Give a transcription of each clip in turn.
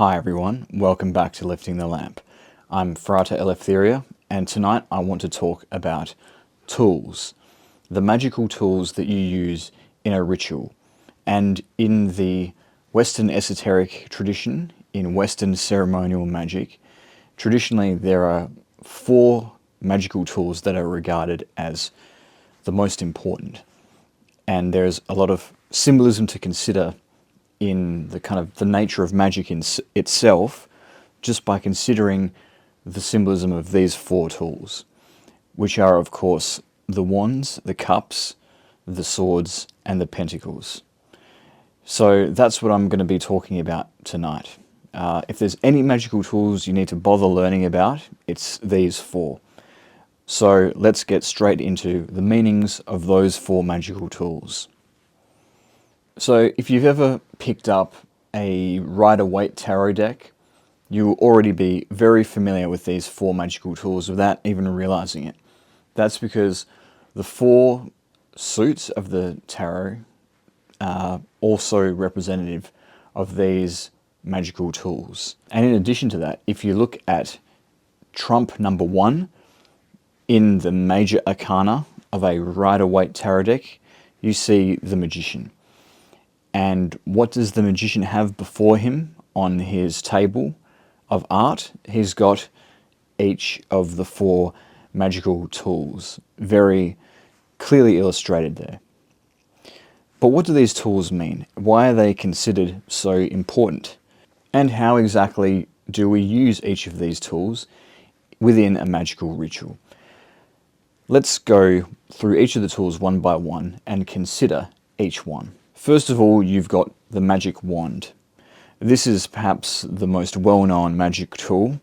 Hi everyone, welcome back to Lifting the Lamp. I'm Frata Eleftheria, and tonight I want to talk about tools, the magical tools that you use in a ritual. And in the Western esoteric tradition, in Western ceremonial magic, traditionally there are 4 magical tools that are regarded as the most important. And there's a lot of symbolism to consider in the kind of the nature of magic itself, just by considering the symbolism of these 4 tools, which are of course the wands, the cups, the swords, and the pentacles. So that's what I'm going to be talking about tonight. If there's any magical tools you need to bother learning about, it's these 4. So let's get straight into the meanings of those 4 magical tools. So if you've ever picked up a Rider-Waite tarot deck, you'll already be very familiar with these 4 magical tools without even realizing it. That's because the 4 suits of the tarot are also representative of these magical tools. And in addition to that, if you look at trump number 1 in the major arcana of a Rider-Waite tarot deck, you see the magician. And what does the magician have before him on his table of art? He's got each of the 4 magical tools, very clearly illustrated there. But what do these tools mean? Why are they considered so important? And how exactly do we use each of these tools within a magical ritual? Let's go through each of the tools one by one and consider each one. First of all, you've got the magic wand. This is perhaps the most well-known magic tool.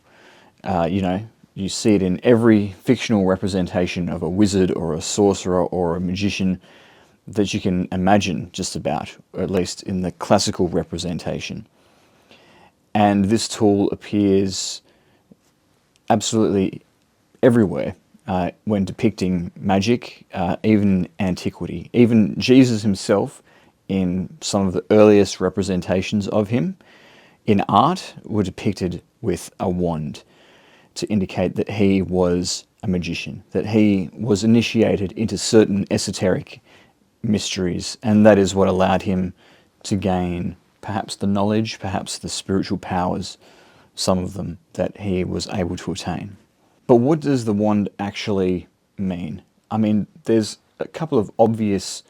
You see it in every fictional representation of a wizard or a sorcerer or a magician that you can imagine, just about, or at least in the classical representation. And this tool appears absolutely everywhere when depicting magic, even antiquity. Even Jesus himself, in some of the earliest representations of him in art, were depicted with a wand to indicate that he was a magician, that he was initiated into certain esoteric mysteries, and that is what allowed him to gain perhaps the knowledge, perhaps the spiritual powers, some of them, that he was able to attain. But what does the wand actually mean? I mean, there's a couple of obvious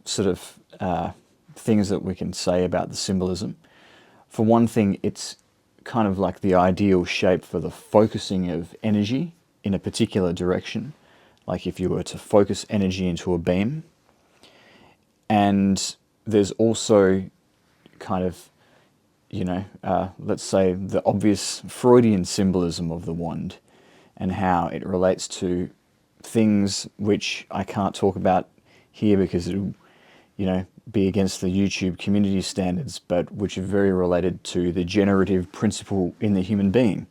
sort of things that we can say about the symbolism. For one thing, it's kind of like the ideal shape for the focusing of energy in a particular direction, like if you were to focus energy into a beam. And there's also kind of, let's say the obvious Freudian symbolism of the wand and how it relates to things which I can't talk about here because it'll be against the YouTube community standards, but which are very related to the generative principle in the human being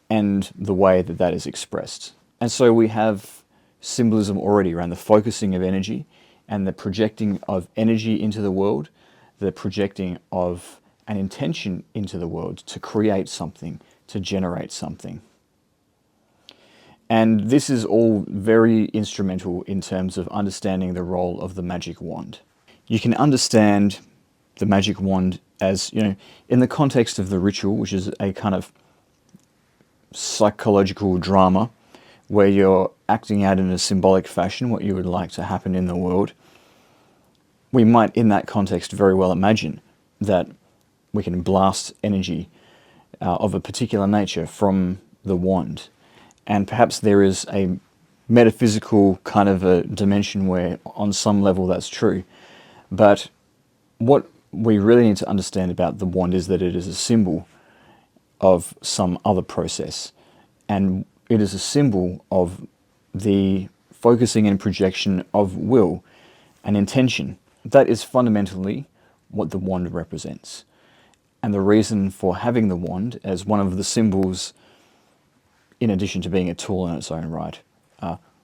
and the way that that is expressed. And so we have symbolism already around the focusing of energy and the projecting of energy into the world, the projecting of an intention into the world to create something, to generate something. And this is all very instrumental in terms of understanding the role of the magic wand. You can understand the magic wand as, in the context of the ritual, which is a kind of psychological drama where you're acting out in a symbolic fashion what you would like to happen in the world. We might, in that context, very well imagine that we can blast energy of a particular nature from the wand. And perhaps there is a metaphysical kind of a dimension where on some level that's true. But what we really need to understand about the wand is that it is a symbol of some other process. And it is a symbol of the focusing and projection of will and intention. That is fundamentally what the wand represents. And the reason for having the wand as one of the symbols, in addition to being a tool in its own right,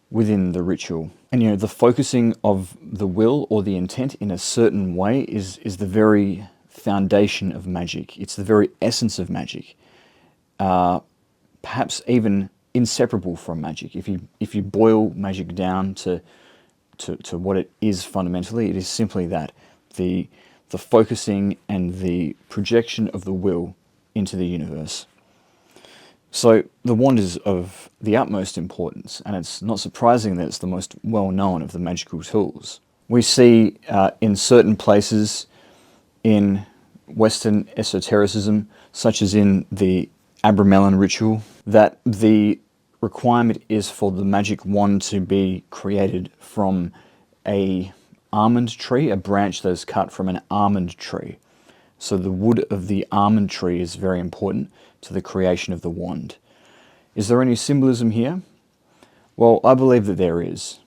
within the ritual. And the focusing of the will or the intent in a certain way is the very foundation of magic. It's the very essence of magic. Perhaps even inseparable from magic. If you boil magic down to what it is fundamentally, it is simply that, the focusing and the projection of the will into the universe. So the wand is of the utmost importance, and it's not surprising that it's the most well-known of the magical tools. We see in certain places in Western esotericism, such as in the Abramelin ritual, that the requirement is for the magic wand to be created from a almond tree, a branch that is cut from an almond tree. So the wood of the almond tree is very important to the creation of the wand. Is there any symbolism here? Well, I believe that there is.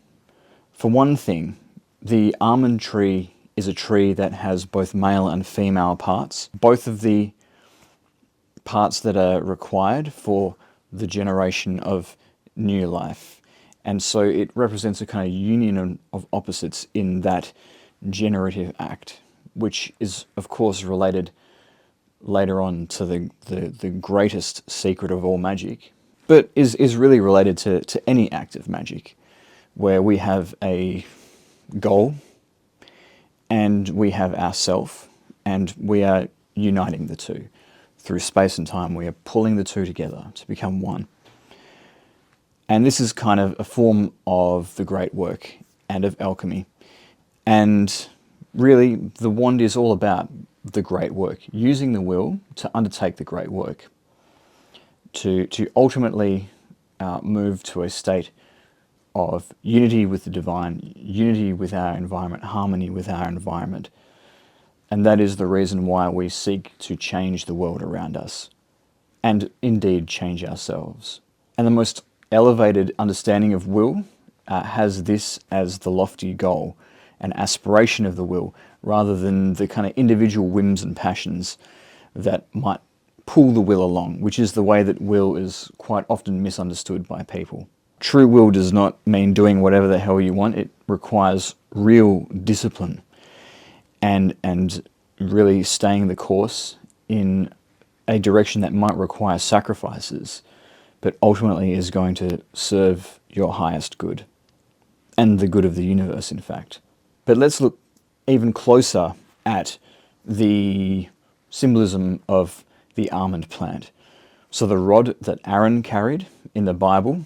For one thing, the almond tree is a tree that has both male and female parts, both of the parts that are required for the generation of new life. And so it represents a kind of union of opposites in that generative act, which is, of course, related later on to the greatest secret of all magic, but is really related to any act of magic, where we have a goal and we have ourself, and we are uniting the two. Through space and time, we are pulling the two together to become one. And this is kind of a form of the great work and of alchemy. And really, the wand is all about the great work, using the will to undertake the great work, to ultimately move to a state of unity with the divine, unity with our environment, harmony with our environment. And that is the reason why we seek to change the world around us, and indeed change ourselves. And the most elevated understanding of will has this as the lofty goal, an aspiration of the will, rather than the kind of individual whims and passions that might pull the will along, which is the way that will is quite often misunderstood by people. True will does not mean doing whatever the hell you want. It requires real discipline and really staying the course in a direction that might require sacrifices, but ultimately is going to serve your highest good, and the good of the universe, in fact. But let's look even closer at the symbolism of the almond plant. So the rod that Aaron carried in the Bible,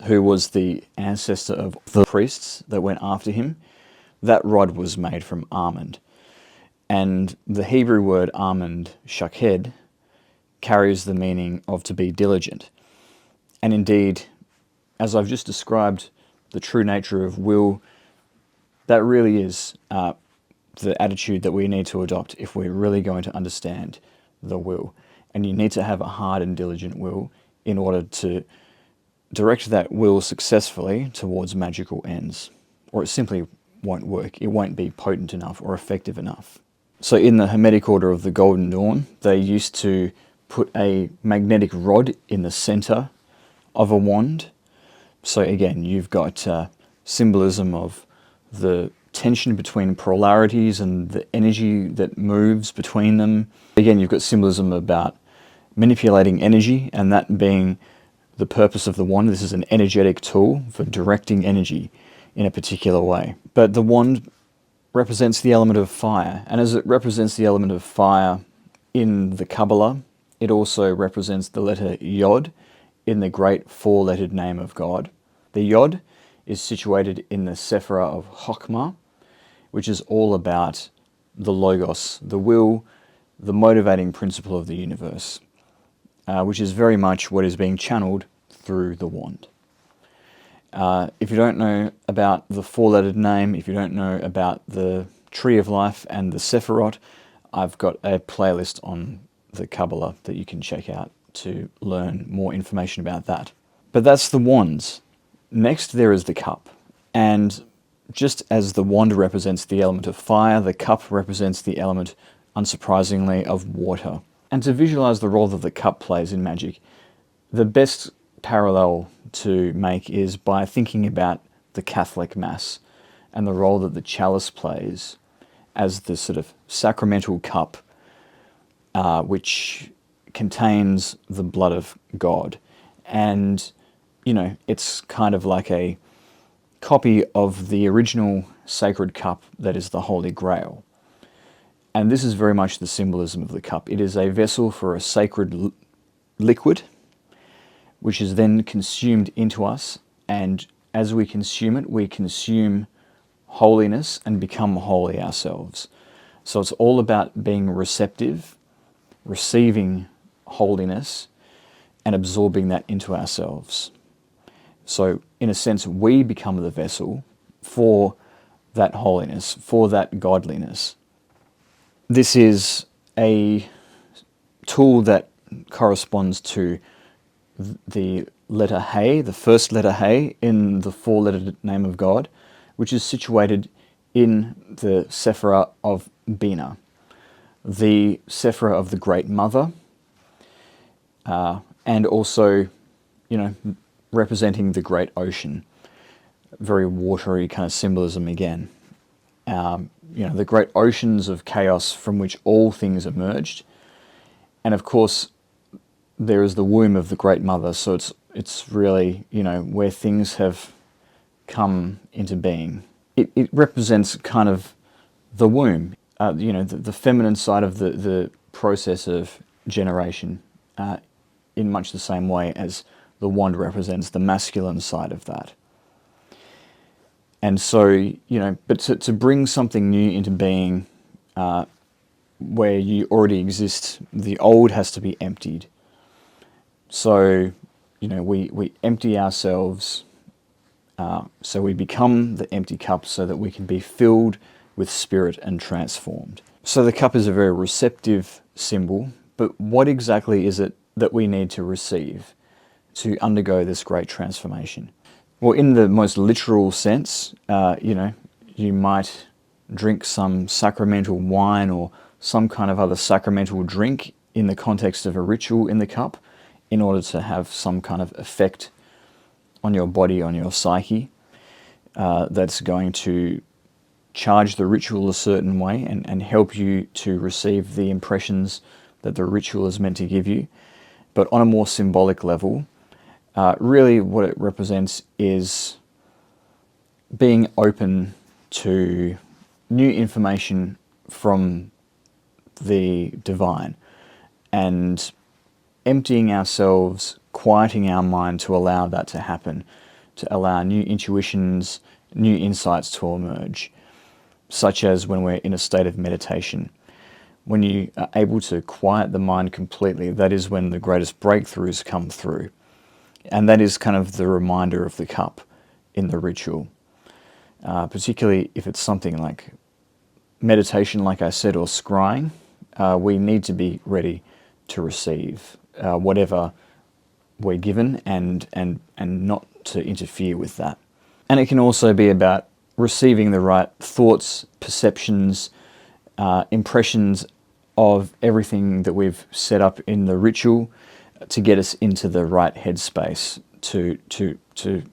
who was the ancestor of the priests that went after him, that rod was made from almond. And the Hebrew word almond, shaked, carries the meaning of to be diligent. And indeed, as I've just described the true nature of will, that really is the attitude that we need to adopt if we're really going to understand the will. And you need to have a hard and diligent will in order to direct that will successfully towards magical ends, or it simply won't work. It won't be potent enough or effective enough. So in the Hermetic Order of the Golden Dawn, they used to put a magnetic rod in the center of a wand. So again, you've got symbolism of the tension between polarities and the energy that moves between them. Again, you've got symbolism about manipulating energy, and that being the purpose of the wand. This is an energetic tool for directing energy in a particular way. But the wand represents the element of fire, and as it represents the element of fire in the Kabbalah, it also represents the letter Yod in the great four-lettered name of God. The Yod is situated in the Sephirah of Chokhmah, which is all about the Logos, the will, the motivating principle of the universe, which is very much what is being channeled through the wand. If you don't know about the four-lettered name, if you don't know about the Tree of Life and the Sephirot, I've got a playlist on the Kabbalah that you can check out to learn more information about that. But that's the wands. Next, there is the cup. And just as the wand represents the element of fire, the cup represents the element, unsurprisingly, of water. And to visualize the role that the cup plays in magic, the best parallel to make is by thinking about the Catholic Mass and the role that the chalice plays as the sort of sacramental cup which contains the blood of God. And, it's kind of like a copy of the original sacred cup that is the Holy Grail. And this is very much the symbolism of the cup. It is a vessel for a sacred liquid, which is then consumed into us. And as we consume it, we consume holiness and become holy ourselves. So it's all about being receptive, receiving holiness, and absorbing that into ourselves. So in a sense, we become the vessel for that holiness, for that godliness. This is a tool that corresponds to the letter He, the first letter He in the four-lettered name of God, which is situated in the Sephirah of Bina, the Sephirah of the Great Mother, and also, representing the great ocean. Very watery kind of symbolism again. The great oceans of chaos from which all things emerged. And of course, there is the womb of the Great Mother, so it's really, where things have come into being. It represents kind of the womb, the feminine side of the process of generation, in much the same way as the wand represents the masculine side of that. And so, but to bring something new into being, where you already exist, the old has to be emptied. So, we empty ourselves, so we become the empty cup so that we can be filled with spirit and transformed. So the cup is a very receptive symbol, but what exactly is it that we need to receive to undergo this great transformation? Well, in the most literal sense, you might drink some sacramental wine or some kind of other sacramental drink in the context of a ritual in the cup in order to have some kind of effect on your body, on your psyche, that's going to charge the ritual a certain way and help you to receive the impressions that the ritual is meant to give you. But on a more symbolic level, really what it represents is being open to new information from the divine and emptying ourselves, quieting our mind to allow that to happen, to allow new intuitions, new insights to emerge, such as when we're in a state of meditation. When you are able to quiet the mind completely, that is when the greatest breakthroughs come through. And that is kind of the reminder of the cup in the ritual. Particularly if it's something like meditation, like I said, or scrying, we need to be ready to receive whatever we're given and not to interfere with that. And it can also be about receiving the right thoughts, perceptions, impressions of everything that we've set up in the ritual to get us into the right headspace to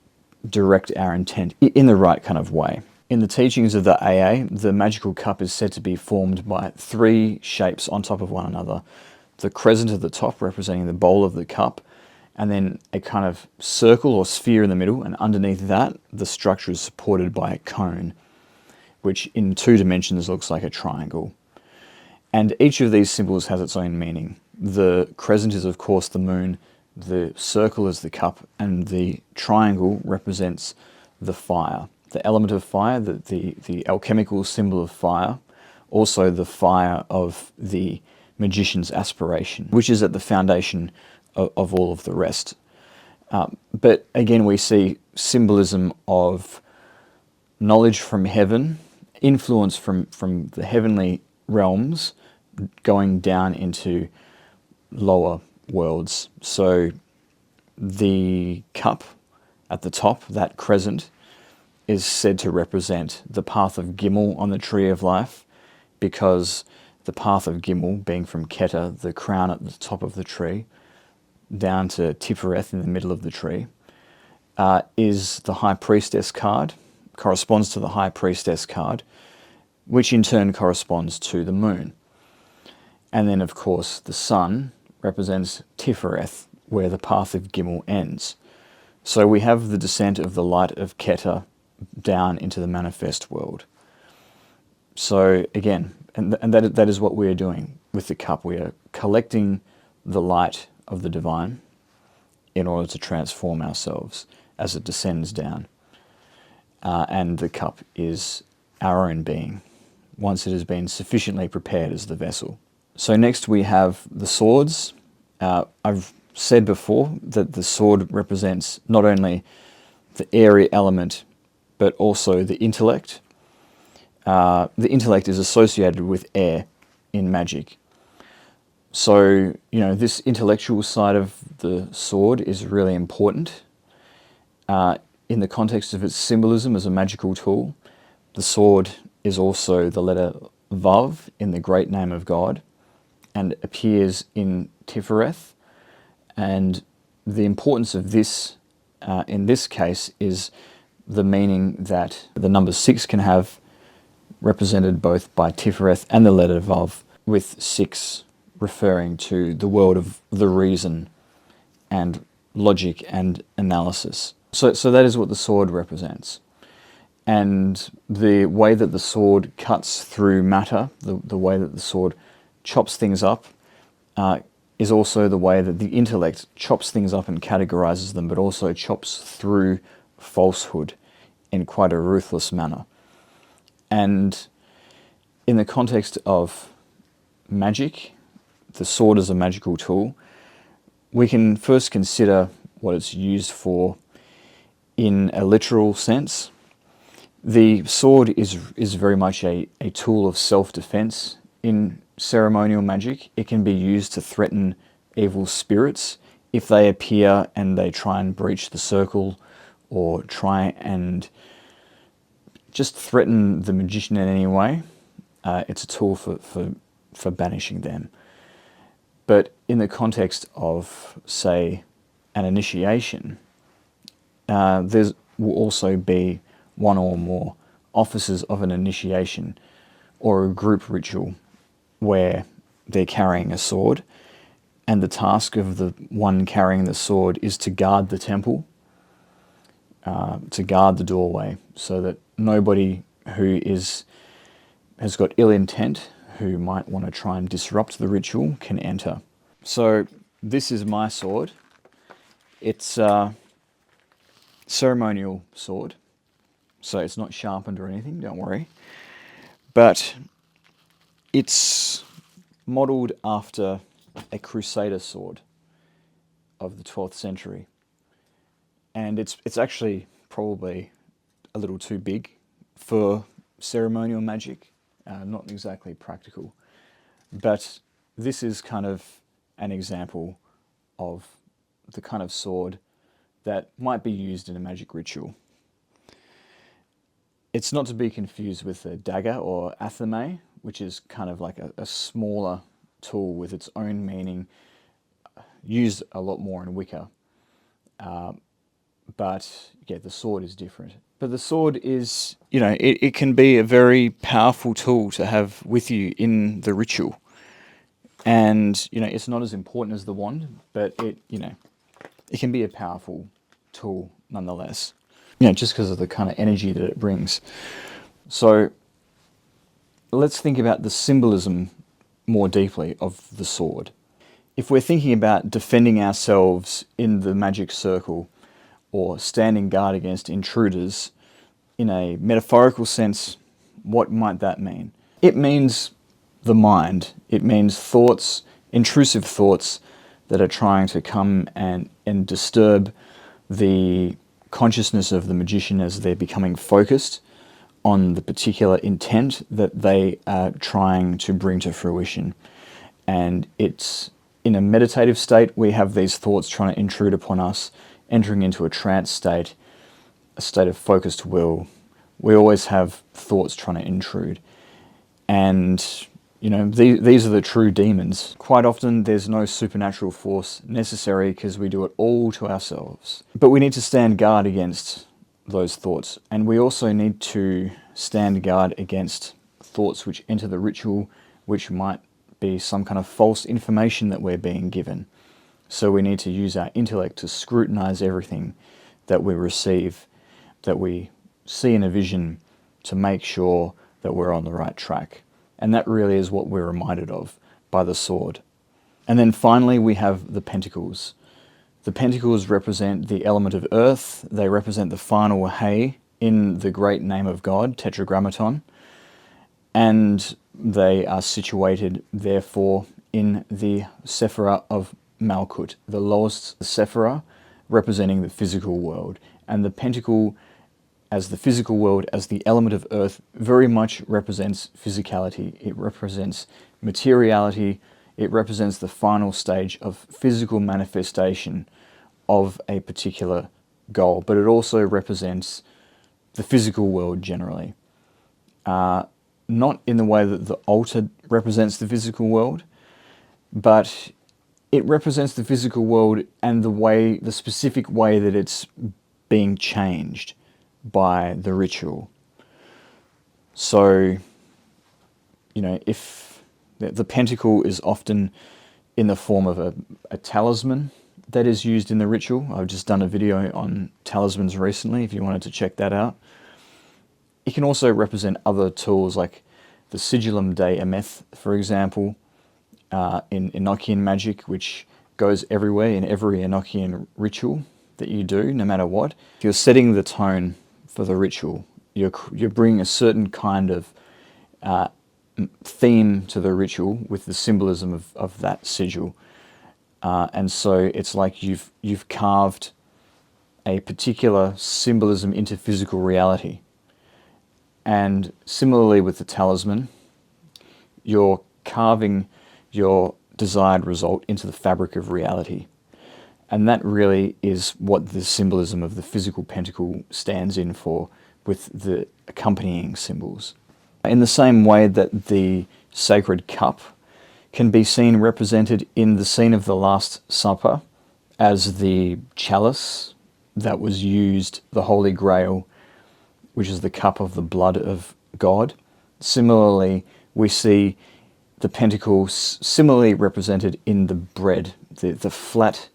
direct our intent in the right kind of way. In the teachings of the AA, the magical cup is said to be formed by three shapes on top of one another. The crescent at the top representing the bowl of the cup, and then a kind of circle or sphere in the middle, and underneath that the structure is supported by a cone, which in 2 dimensions looks like a triangle. And each of these symbols has its own meaning. The crescent is of course the moon, the circle is the cup, and the triangle represents the fire, the element of fire, the alchemical symbol of fire, also the fire of the magician's aspiration, which is at the foundation of all of the rest. But again, we see symbolism of knowledge from heaven, influence from the heavenly realms, going down into lower worlds. So the cup at the top, that crescent, is said to represent the path of Gimel on the tree of life, because the path of Gimel, being from Keter, the crown at the top of the tree, down to Tifereth in the middle of the tree, is the High Priestess card, corresponds to the High Priestess card, which in turn corresponds to the moon. And then, of course, the sun represents Tifereth, where the path of Gimel ends. So we have the descent of the light of Keter down into the manifest world. So again, and that is what we are doing with the cup. We are collecting the light of the divine in order to transform ourselves as it descends down. And the cup is our own being, once it has been sufficiently prepared as the vessel. So next we have the swords. I've said before that the sword represents not only the airy element, but also the intellect. The intellect is associated with air in magic. So, this intellectual side of the sword is really important. In the context of its symbolism as a magical tool, the sword is also the letter Vav in the great name of God, and appears in Tifereth. And the importance of this, in this case, is the meaning that the number 6 can have, represented both by Tifereth and the letter Vav, with 6 referring to the world of the reason and logic and analysis. So that is what the sword represents. And the way that the sword cuts through matter, the way that the sword chops things up, is also the way that the intellect chops things up and categorizes them, but also chops through falsehood in quite a ruthless manner. And in the context of magic, the sword as a magical tool, we can first consider what it's used for in a literal sense. The sword is very much a tool of self-defense in ceremonial magic. It can be used to threaten evil spirits if they appear and they try and breach the circle, or try and just threaten the magician in any way. It's a tool for banishing them. But in the context of, say, an initiation, there will also be one or more officers of an initiation or a group ritual where they're carrying a sword, and the task of the one carrying the sword is to guard the temple, to guard the doorway, so that nobody who has got ill intent, who might want to try and disrupt the ritual, can enter. So this is my sword. It's a ceremonial sword, so it's not sharpened or anything, don't worry. But it's modelled after a crusader sword of the 12th century. And it's actually probably a little too big for ceremonial magic, not exactly practical. But this is kind of an example of the kind of sword that might be used in a magic ritual. It's not to be confused with a dagger or athame, which is kind of like a smaller tool with its own meaning, used a lot more in Wicca. But yeah, the sword is different. But the sword is, it can be a very powerful tool to have with you in the ritual. And, it's not as important as the wand, but it can be a powerful tool nonetheless. Just because of the kind of energy that it brings. So let's think about the symbolism more deeply of the sword. If we're thinking about defending ourselves in the magic circle, or standing guard against intruders, in a metaphorical sense, what might that mean? It means the mind. It means thoughts, intrusive thoughts that are trying to come and disturb the consciousness of the magician as they're becoming focused on the particular intent that they are trying to bring to fruition. And it's in a meditative state, we have these thoughts trying to intrude upon us, entering into a trance state, a state of focused will. We always have thoughts trying to intrude. And, these are the true demons. Quite often there's no supernatural force necessary because we do it all to ourselves. But we need to stand guard against those thoughts. And we also need to stand guard against thoughts which enter the ritual, which might be some kind of false information that we're being given. So we need to use our intellect to scrutinize everything that we receive, that we see in a vision, to make sure that we're on the right track. And that really is what we're reminded of by the sword. And then finally we have the pentacles. The pentacles represent the element of earth. They represent the final hay in the great name of God, Tetragrammaton. And they are situated, therefore, in the Sephira of Malkut, the lowest Sephira, representing the physical world. And the pentacle, as the physical world, as the element of earth, very much represents physicality. It represents materiality. It represents the final stage of physical manifestation of a particular goal. But it also represents the physical world generally. Not in the way that the altar represents the physical world, but it represents the physical world and the specific way that it's being changed by the ritual. So, if the pentacle is often in the form of a talisman that is used in the ritual. I've just done a video on talismans recently, if you wanted to check that out. It can also represent other tools like the sigillum de emeth, for example, in Enochian magic, which goes everywhere in every Enochian ritual that you do, no matter what. If you're setting the tone for the ritual, you're bringing a certain kind of theme to the ritual with the symbolism of that sigil. And so it's like you've carved a particular symbolism into physical reality. And similarly with the talisman, you're carving your desired result into the fabric of reality. And that really is what the symbolism of the physical pentacle stands in for, with the accompanying symbols. In the same way that the sacred cup can be seen represented in the scene of the Last Supper as the chalice that was used, the Holy Grail, which is the cup of the blood of God. Similarly, we see the pentacle similarly represented in the bread, the flat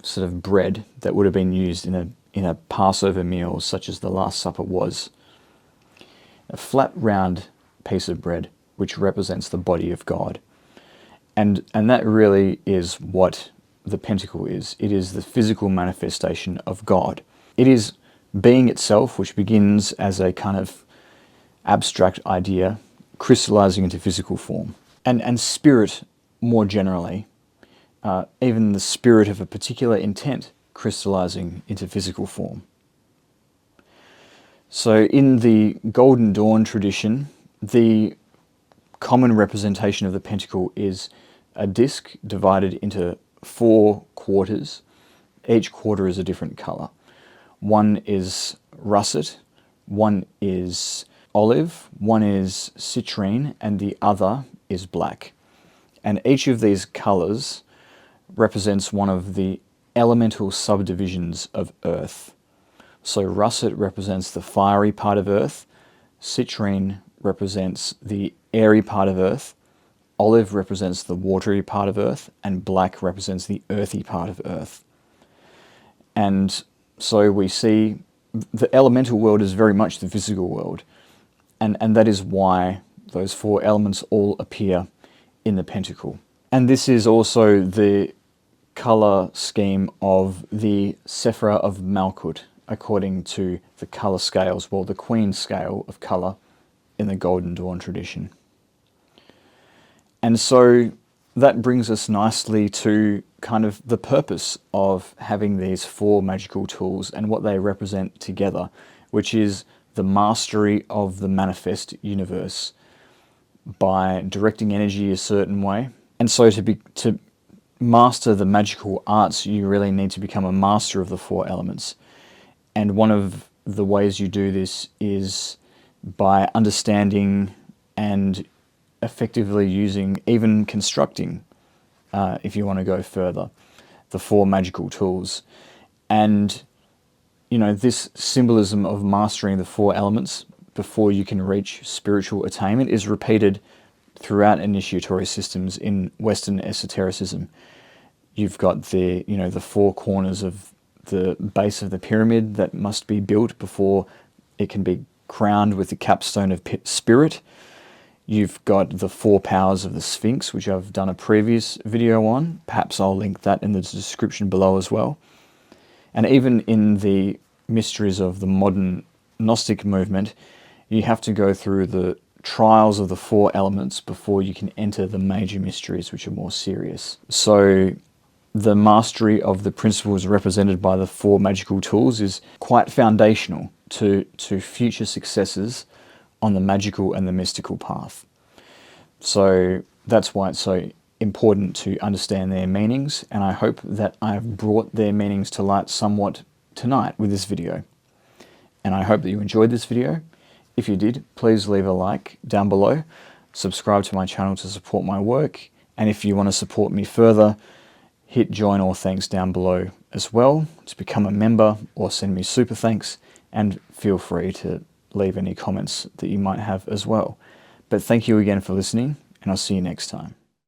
sort of bread that would have been used in a Passover meal such as the Last Supper was. A flat round piece of bread which represents the body of God. And that really is what the pentacle is. It is the physical manifestation of God. It is being itself, which begins as a kind of abstract idea, crystallizing into physical form. And spirit, more generally, even the spirit of a particular intent, crystallizing into physical form. So in the Golden Dawn tradition, the common representation of the pentacle is a disc divided into 4 quarters. Each quarter is a different color. One is russet, one is olive, one is citrine, and the other is black. And each of these colors represents one of the elemental subdivisions of earth. So russet represents the fiery part of earth, citrine represents the airy part of earth, olive represents the watery part of earth, and black represents the earthy part of earth. And so we see the elemental world is very much the physical world. And that is why those 4 elements all appear in the pentacle. And this is also the color scheme of the Sephira of Malkut, according to the color scales, well, the Queen scale of color in the Golden Dawn tradition. And so that brings us nicely to kind of the purpose of having these 4 magical tools and what they represent together, which is the mastery of the manifest universe by directing energy a certain way. And so to master the magical arts, you really need to become a master of the 4 elements. And one of the ways you do this is by understanding and effectively using, even constructing, if you want to go further, the 4 magical tools. And this symbolism of mastering the 4 elements before you can reach spiritual attainment is repeated throughout initiatory systems in Western esotericism. You've got the four corners of the base of the pyramid that must be built before it can be crowned with the capstone of spirit. You've got the four powers of the Sphinx, which I've done a previous video on. Perhaps I'll link that in the description below as well. And even in the mysteries of the modern Gnostic movement, you have to go through the trials of the four elements before you can enter the major mysteries, which are more serious. So the mastery of the principles represented by the four magical tools is quite foundational to future successes on the magical and the mystical path. So that's why it's so important to understand their meanings, and I hope that I've brought their meanings to light somewhat tonight with this video. And I hope that you enjoyed this video. If you did, please leave a like down below, subscribe to my channel to support my work, and if you want to support me further, hit join or thanks down below as well to become a member or send me super thanks, and feel free to leave any comments that you might have as well. But thank you again for listening, and I'll see you next time.